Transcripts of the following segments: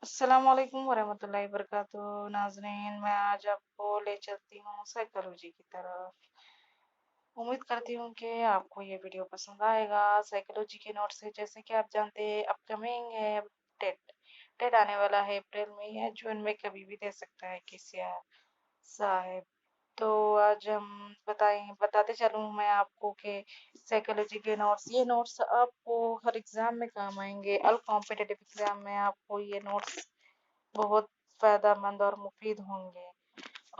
अस्सलाम वालेकुम वरहमतुल्लाहि वबरकातुह। नाज़रीन, मैं आज आपको ले चलती हूँ साइकोलॉजी की तरफ। उम्मीद करती हूँ कि आपको ये वीडियो पसंद आएगा। साइकोलॉजी के नोट्स है, जैसे कि आप जानते हैं, अपकमिंग है। टेट टेट आने वाला है, अप्रैल में या जून में, कभी भी दे सकता है किसी साहब। तो आज हम बताते चलूँ मैं आपको कि साइकोलॉजी के नोट्स, ये नोट्स आपको हर एग्जाम में काम आएंगे। ऑल कॉम्पिटिटिव एग्जाम में आपको ये नोट्स बहुत फायदेमंद और मुफीद होंगे।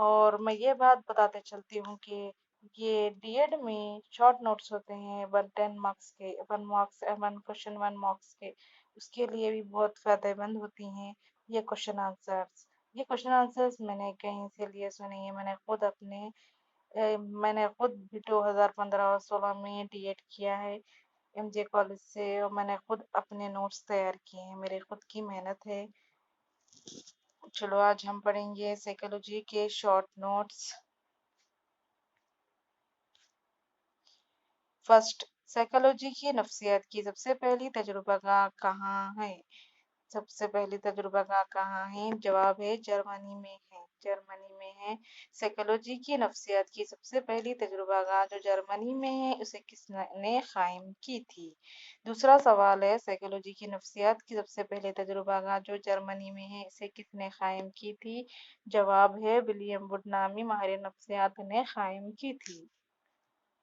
और मैं ये बात बताते चलती हूँ कि ये डीएड में शॉर्ट नोट्स होते हैं, 110 मार्क्स के, 1 मार्क्स, 1 क्वेश्चन 1 मार्क्स के। उसके लिए भी बहुत फायदेमंद होती हैं ये क्वेश्चन आंसर्स। ये क्वेश्चन आंसर्स मैंने कहीं से लिए सुने हैं, मैंने खुद भी 2015 और 16 में डीएड किया है एमजे कॉलेज से, और मैंने खुद अपने नोट्स तैयार किए हैं, मेरे खुद की मेहनत है। चलो आज हम पढ़ेंगे साइकोलॉजी के शॉर्ट नोट्स। फर्स्ट, साइकोलॉजी की नफ्सियात की सबसे पहली तजुर्बागाह कहाँ है? सबसे पहली तजुर्बागाह कहाँ है? जवाब है जर्मनी में है। जर्मनी में है। साइकोलॉजी की नफ्सियात की सबसे पहली तजुर्बागाह जो जर्मनी में है, उसे किसने कायम की थी? दूसरा सवाल है, साइकोलॉजी की नफ्सियात की सबसे पहले तजुर्बागाह जो जर्मनी में है, इसे किसने कायम की थी? जवाब है विलियम वुड नामी माहिर नफ्सियात ने कायम की थी।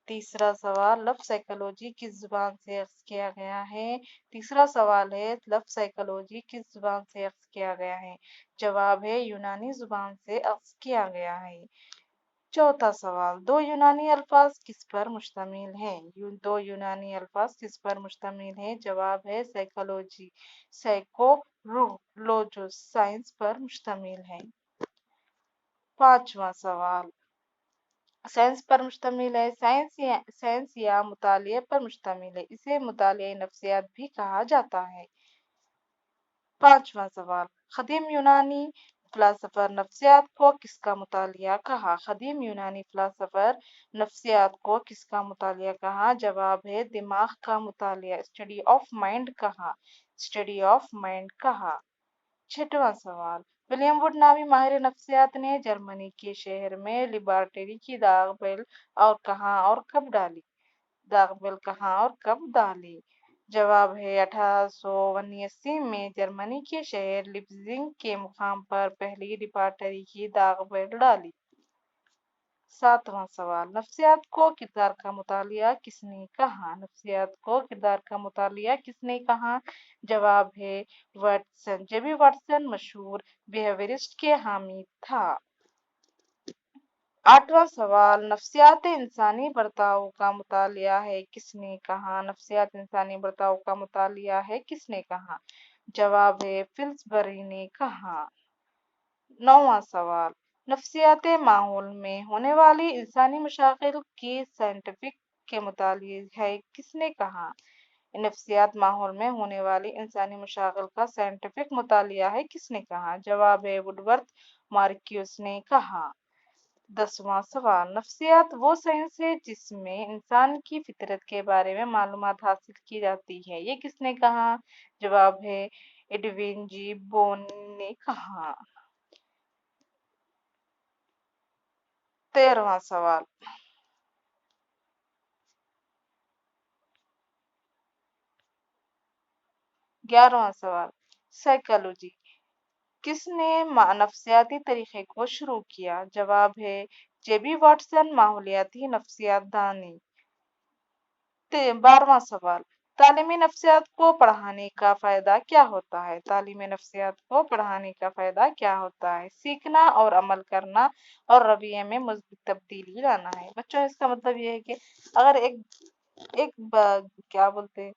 तीसरा सवाल, लफ्ज़ साइकोलॉजी किस ज़ुबान से अख्ज़ किया गया है? तीसरा सवाल है, लफ्ज़ साइकोलॉजी किस ज़ुबान से अख्ज़ किया गया है? जवाब है यूनानी ज़ुबान से अख्ज़ किया गया है। चौथा सवाल, दो यूनानी अल्फाज किस पर मुश्तमिल हैं? दो यूनानी अल्फाज किस पर मुश्तमिल हैं? जवाब है साइकोलॉजी, साइकोलॉजिस्ट, साइंस पर मुश्तमिल है। पांचवा सवाल, साइंस पर मुश्तमिल है। साइंस या मुतालिए पर मुश्तमिल है, इसे मुतालिए नफ्सियात भी कहा जाता है। पांचवा सवाल, कदीम यूनानी फिलासफर नफ्सियात को किसका मुतालिया कहा? कदीम यूनानी फिलासफर नफ्सियात को किसका मुतालिया कहा? जवाब है दिमाग का मुतालिया, स्टडी ऑफ माइंड कहा। स्टडी ऑफ माइंड कहा। छठवां सवाल, विलियम वुड नामी माहिर नफ्सियात ने जर्मनी के शहर में लिबर्टी की दागबेल और कहाँ और कब डाली? दागबेल कहाँ और कब डाली? जवाब है 1879 में जर्मनी के शहर लिप्जिंग के मुकाम पर पहली लिबर्टी की दागबेल डाली। सातवां सवाल, नफ्सियात को किरदार का मुतालिया किसने कहा? नफ्सियात को किरदार का मुतालिया किसने कहा? जवाब है वाटसन। जेबी वाटसन मशहूर बिहेवियरिस्ट के हामी था। आठवां सवाल, नफ्सियात इंसानी बर्ताव का मुतालिया है किसने कहा? नफ्सियात इंसानी बर्ताव का मुतालिया है किसने कहा? जवाब है फिल्सबरी ने कहा। नौवां सवाल, नफ्सियात माहौल में होने वाली इंसानी मशागिल की साइंटिफिक के मुतालिक है किसने कहा? नफ्सियात माहौल में होने वाली इंसानी मशागिल का साइंटिफिक मुतालिया है किसने कहा? जवाब है वुडवर्थ मार्क्यूस ने कहा। 10वां सवाल, नफ्सियात वो साइंस है जिसमें इंसान की फितरत के बारे में मालूमात हासिल की जाती है, ये किसने कहा? जवाब है एडविन जी बोन ने कहा। 13वां सवाल, 11वां सवाल, साइकोलॉजी किसने नफ्सियाती तरीके को शुरू किया? जवाब है जेबी वाटसन, माहौलियाती नफ्सियात दानी। 12वां सवाल, तालीमी नफ्सियात को पढ़ाने का फायदा क्या होता है? तालीमी नफ्सियात को पढ़ाने का फायदा क्या होता है? सीखना और अमल करना और रवैये में मजबूत तब्दीली लाना है। बच्चों, इसका मतलब ये है कि अगर क्या बोलते हैं,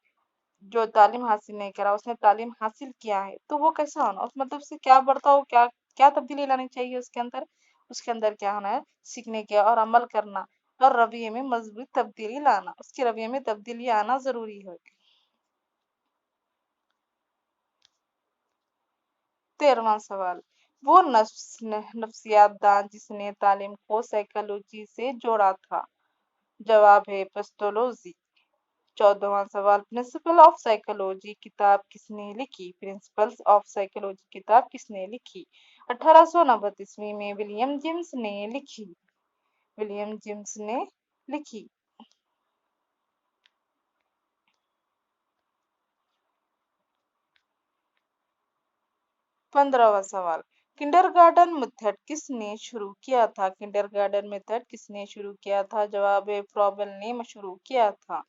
जो तालीम हासिल नहीं करा, उसने तालीम हासिल किया है, तो वो कैसा होना, उस मतलब से क्या बर्ताव, क्या क्या तब्दीली लानी चाहिए उसके अंदर? उसके अंदर क्या होना है? सीखने के और अमल करना और रवैये में मजबूत तब्दीली लाना, उसके रवैये में तब्दीली आना जरूरी है। 13वां सवाल, वो नफ्सियात दान जिसने तालीम को साइकोलॉजी से जोड़ा था। जवाब है पेस्टोलॉजी। 14واں سوال، پرنسپل آف سائیکولوجی کتاب کس نے لکھی؟ پرنسپلز آف سائیکولوجی کتاب کس نے لکھی؟ 1890 میں ولیم جیمز نے لکھی۔ ولیم جیمز نے لکھی۔ 15واں سوال، کنڈرگارٹن میتھڈ کس نے شروع کیا تھا؟ کنڈرگارٹن میتھڈ کس نے شروع کیا تھا؟ جواب ہے فروبل نے شروع کیا تھا۔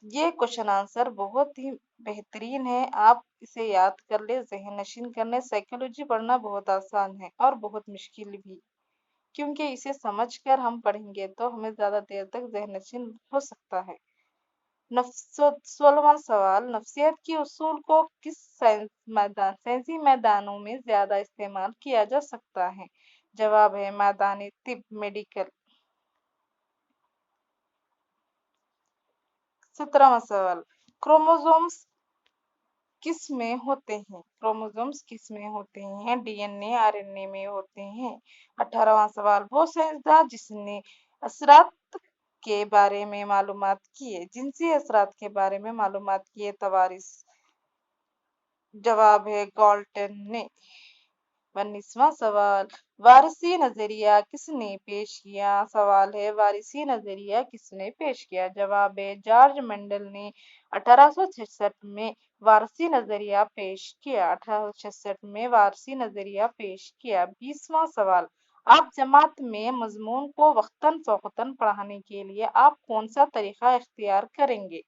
یہ کوشچن آنسر بہت ہی بہترین ہے، آپ اسے یاد کر لیں، ذہن نشین کرنے۔ سائیکولوجی پڑھنا بہت آسان ہے اور بہت مشکل بھی، کیونکہ اسے سمجھ کر ہم پڑھیں گے تو ہمیں زیادہ دیر تک ذہن نشین ہو سکتا ہے۔ 16واں سوال، نفسیات کے اصول کو کس سائنسی میدانوں میں زیادہ استعمال کیا جا سکتا ہے؟ جواب ہے میدان طب، میڈیکل۔ 17واں سوال، کروموزومز کس میں ہوتے ہیں؟ کروموزومز کس میں ہوتے ہیں؟ D N A, R N A میں ہوتے ہیں۔ 18واں سوال، وہ سائنسداں جس نے اثرات کے بارے میں معلومات کیے، جنسی اثرات کے بارے میں معلومات کیے، توارث۔ جواب ہے گالٹن نے۔ 19واں سوال، وارثی نظریہ کس نے پیش کیا؟ سوال ہے وارثی نظریہ کس نے پیش کیا؟ جواب ہے جارج مینڈل نے 1866 میں وارثی نظریہ پیش کیا۔ 1866 میں وارثی نظریہ پیش کیا۔ 20واں سوال، آپ جماعت میں مضمون کو وقتاً فوقتاً پڑھانے کے لیے آپ کون سا طریقہ اختیار کریں گے؟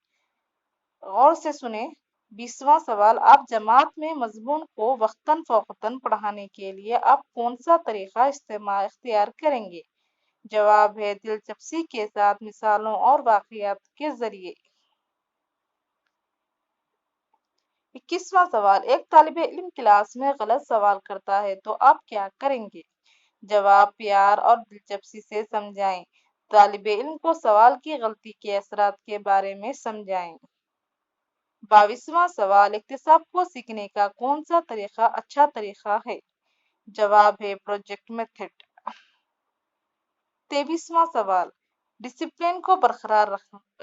غور سے سنیں۔ 20واں سوال، آپ جماعت میں مضمون کو وقتاً فوقتاً پڑھانے کے لیے آپ کون سا طریقہ اختیار کریں گے؟ جواب ہے دلچسپی کے ساتھ مثالوں اور واقعات کے ذریعے۔ 21واں سوال، ایک طالب علم کلاس میں غلط سوال کرتا ہے تو آپ کیا کریں گے؟ جواب پیار اور دلچسپی سے سمجھائیں، طالب علم کو سوال کی غلطی کے اثرات کے بارے میں سمجھائیں۔ 22واں سوال، اکتساب کو سیکھنے کا کون سا طریقہ اچھا طریقہ ہے؟ جواب ہے پروجیکٹ میتھڈ۔ 23واں سوال، ڈسپلن کو برقرار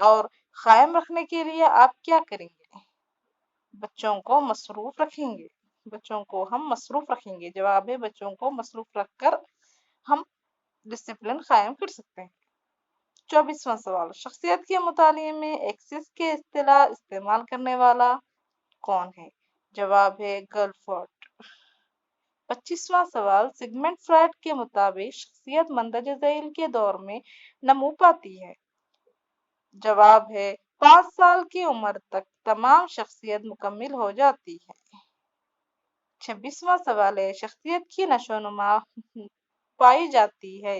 اور قائم رکھنے کے لیے آپ کیا کریں گے؟ بچوں کو مصروف رکھیں گے۔ بچوں کو ہم مصروف رکھیں گے۔ جواب ہے بچوں کو مصروف رکھ کر ہم ڈسپلن قائم کر سکتے ہیں۔ 24واں سوال، شخصیت کے مطالعے میں ایکسس کے اصطلاح استعمال کرنے والا کون ہے؟ جواب ہے گلفورڈ۔ 25واں سوال، سگمنڈ فرائڈ کے مطابق شخصیت مندرجہ ذیل کے دور میں نمو پاتی ہے۔ جواب ہے 5 سال کی عمر تک تمام شخصیت مکمل ہو جاتی ہے۔ 26واں سوال ہے، شخصیت کی نشو و نما پائی جاتی ہے۔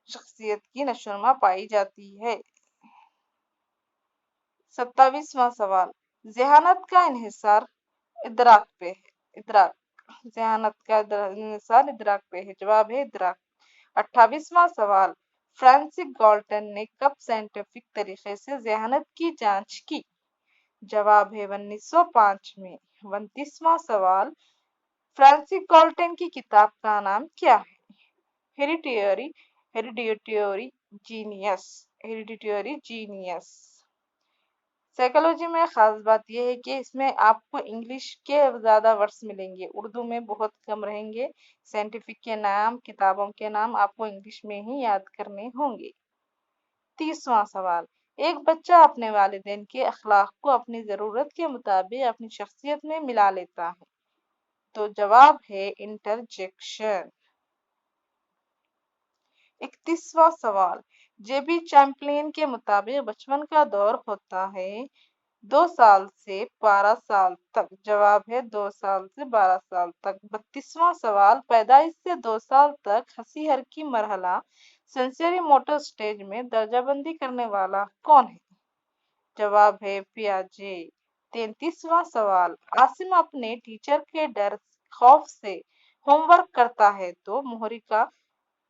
شخصیت کی نشو و نما پائی جاتی ہے۔ 27واں سوال، ذہانت کا انحصار ادراک پہ ہے۔ ادراک، ذہانت کا انحصار ادراک پہ ہے۔ جواب ہے ادراک۔ 28واں سوال، فرانسس گالٹن نے کب سائنٹیفک طریقے سے ذہانت کی جانچ کی؟ جواب ہے 1905 میں۔ 29واں سوال، فرانسس گالٹن کی کتاب کا نام کیا ہے؟ Hereditary genius. Hereditary genius. Psychology میں خاص بات یہ ہے کہ اس میں آپ کو انگلش کے زیادہ ورڈز ملیں گے، اردو میں بہت کم رہیں گے۔ سائنٹیفک کے نام، کتابوں کے نام آپ کو انگلش میں ہی یاد کرنے ہوں گے۔ 30واں سوال، ایک بچہ اپنے والدین کے اخلاق کو اپنی ضرورت کے مطابق اپنی شخصیت میں ملا لیتا ہے، تو جواب ہے انٹرجیکشن۔ 31واں سوال، جے بی چیمپلین کے مطابق بچپن کا دور ہوتا ہے 2 سال سے 12 سال تک۔ جواب ہے 2 سال سے 12 سال تک۔ 32واں سوال، پیدائش سے 2 سال تک ہنسی حرکی مرحلہ سینسری موٹر سٹیج میں درجہ بندی کرنے والا کون ہے؟ جواب ہے پیاجے۔ 33واں سوال، عاصم اپنے ٹیچر کے ڈر خوف سے ہوم ورک کرتا ہے تو محرکہ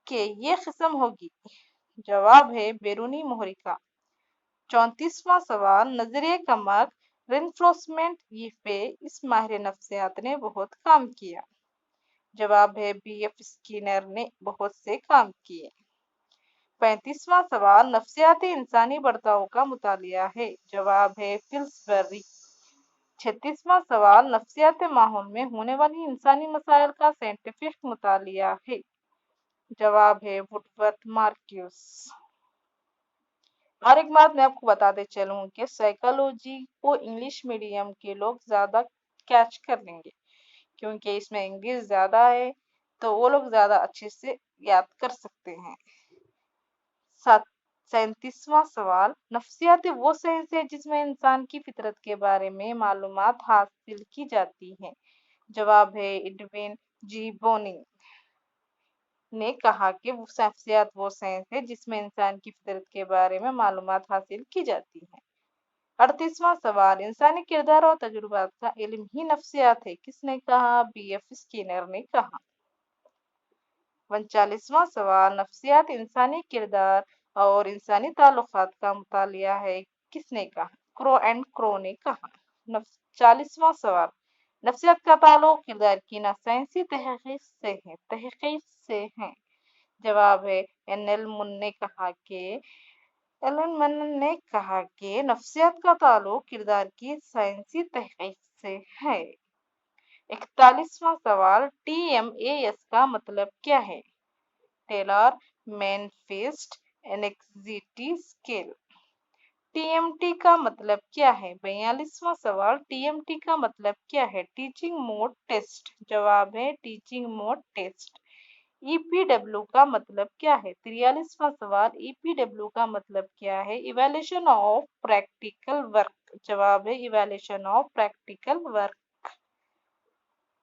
کہ یہ قسم ہوگی؟ جواب ہے بیرونی محرکہ۔ 34واں سوال، نظریہ کمک رینفورسمنٹ پہ اس ماہر نفسیات نے بہت کام کیا۔ جواب ہے بی ایف اسکینر نے بہت سے کام کیے۔ 35वां सवाल नफ्सियाती इंसानी बर्ताव का मुतालिया है। जवाब है पिल्सबरी। 36वां सवाल नफ्सियाती माहौल में होने वाली इंसानी मसाइल का साइंटिफिक मुतालिया है। जवाब है वुडवर्थ मार्क्यूस। और एक बात मैं आपको बताते चलूं कि साइकोलॉजी को इंग्लिश मीडियम के लोग ज्यादा कैच कर लेंगे, क्योंकि इसमें इंग्लिश ज्यादा है तो वो लोग ज्यादा अच्छे से याद कर सकते हैं। 37वां सवाल नफ्सियात वो साइंस है जिसमें इंसान की फितरत के बारे में मालूमात हासिल की जाती है। जवाब है एडविन जी बोनिंग ने कहा कि वो नफ्सियात वो साइंस है जिसमें इंसान की फितरत के बारे में मालूमात हासिल की जाती है। 38वां सवाल इंसानी किरदार और तजुर्बात का इल्म ही नफ्सियात है, किसने कहा? बीएफ स्किनर ने कहा। 39वां सवाल नफ्सियात इंसानी किरदार और इंसानी ताल्लुकात का मुतालिया है, किसने कहा? क्रो एंड क्रो ने कहा। 40वां सवाल नफ्सियात का ताल्लुक किरदार की ना साइंसी तहकीक से है। जवाब है एलन मन ने कहा कि नफ्सियात का ताल्लुक किरदार की साइंसी तहकीक से है। 41वां सवाल TMAS का मतलब क्या है? Taylor manifest anxiety scale. TMT का मतलब क्या है? 42वां सवाल TMT का मतलब क्या है? Teaching mode test. जवाब है टीचिंग मोड टेस्ट। EPW का मतलब क्या है? 43वां सवाल EPW का मतलब क्या है? Evaluation of practical work. जवाब है इवैल्यूएशन ऑफ प्रैक्टिकल वर्क।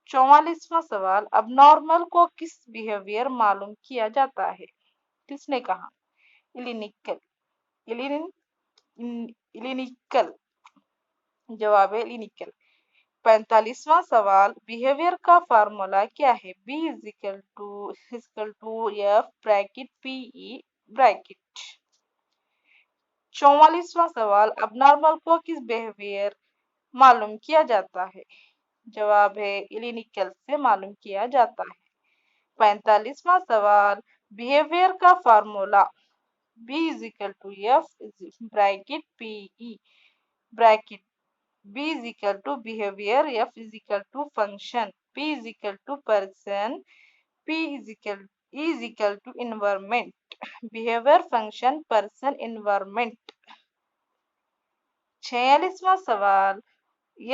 44वां सवाल अबनॉर्मल को किस बिहेवियर मालूम किया जाता है? किसने कहा? इलिनिकल। इलिनिकल। जवाब है इलिनिकल। 45वां सवाल बिहेवियर का फार्मूला क्या है? B = F bracket PE bracket. 44वां सवाल अबनॉर्मल को किस बिहेवियर मालूम किया जाता है? जवाब है इलिनिकल से मालूम किया जाता है। 45वां सवाल बिहेवियर का formula B = F bracket PE bracket. B = behavior, F = function, P = person, P = environment. Behavior, function, person, environment. 46वां सवाल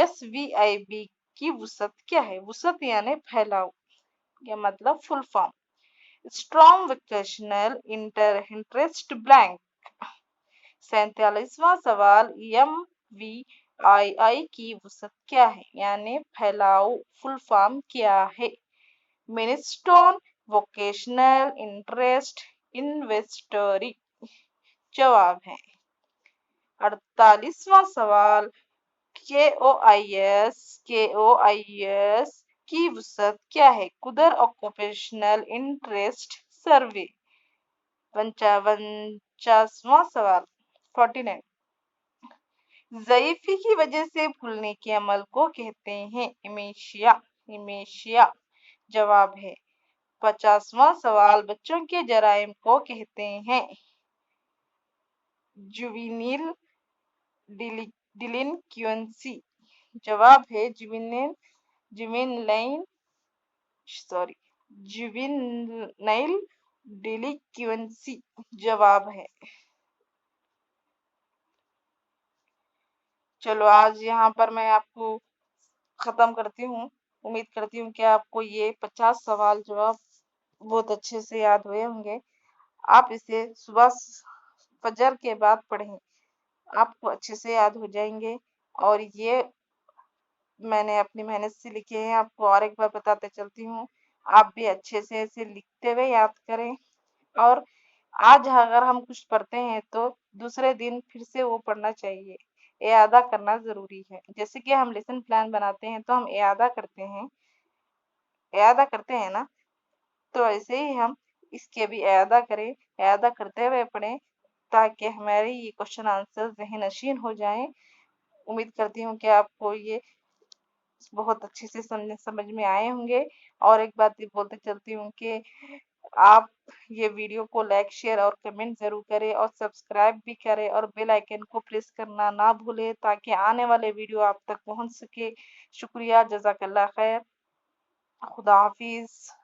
SVIB की वुसअत क्या है? वुसअत यानी फैलाव, या मतलब full form. Strong vocational interest blank. 47वां सवाल MVII की वुसअत क्या है? यानी फैलाव फुल फॉर्म क्या है? मिनीस्टोन वोकेशनल इंटरेस्ट इन्वेस्टरी। जवाब है। 48वां सवाल KOIS की वुसअत क्या है? कुदर ऑक्यूपेशनल इंटरेस्ट सर्वे। 49वां सवाल 49 ज़ईफ़ी की वजह से भूलने के अमल को कहते हैं इमेशिया। जवाब है। 50वां सवाल बच्चों के जराइम को कहते हैं जुविनिल डिलिंक्वेंसी। जवाब है जुविनाइल डिलिंक्वेंसी। जवाब है। चलो आज यहाँ पर मैं आपको खत्म करती हूँ। उम्मीद करती हूँ कि आपको ये 50 सवाल जवाब बहुत अच्छे से याद हुए होंगे। आप इसे सुबह फजर के बाद पढ़ें, आपको अच्छे से याद हो जाएंगे। और ये मैंने अपनी मेहनत से लिखे हैं। आपको और एक बार बताते चलती हूँ, आप भी अच्छे से इसे लिखते हुए याद करें। और आज अगर हम कुछ पढ़ते हैं तो दूसरे दिन फिर से वो पढ़ना चाहिए। इयादा करना जरूरी है। जैसे कि हम लेसन प्लान बनाते हैं तो हम इयादा करते हैं ना, तो ऐसे ही हम इसके भी इयादा करें, इयादा करते हुए पढ़ें, ताकि हमारी ये क्वेश्चन आंसर ज़हन नशीन हो जाएं। उम्मीद करती हूँ कि आपको ये बहुत अच्छे से समझ में आए होंगे। और एक बात ये बोलते चलती हूँ कि آپ یہ ویڈیو کو لائک شیئر اور کمنٹ ضرور کریں اور سبسکرائب بھی کریں اور بیل آئیکن کو پریس کرنا نہ بھولیں تاکہ آنے والے ویڈیو آپ تک پہنچ سکے۔ شکریہ، جزاک اللہ خیر، خدا حافظ۔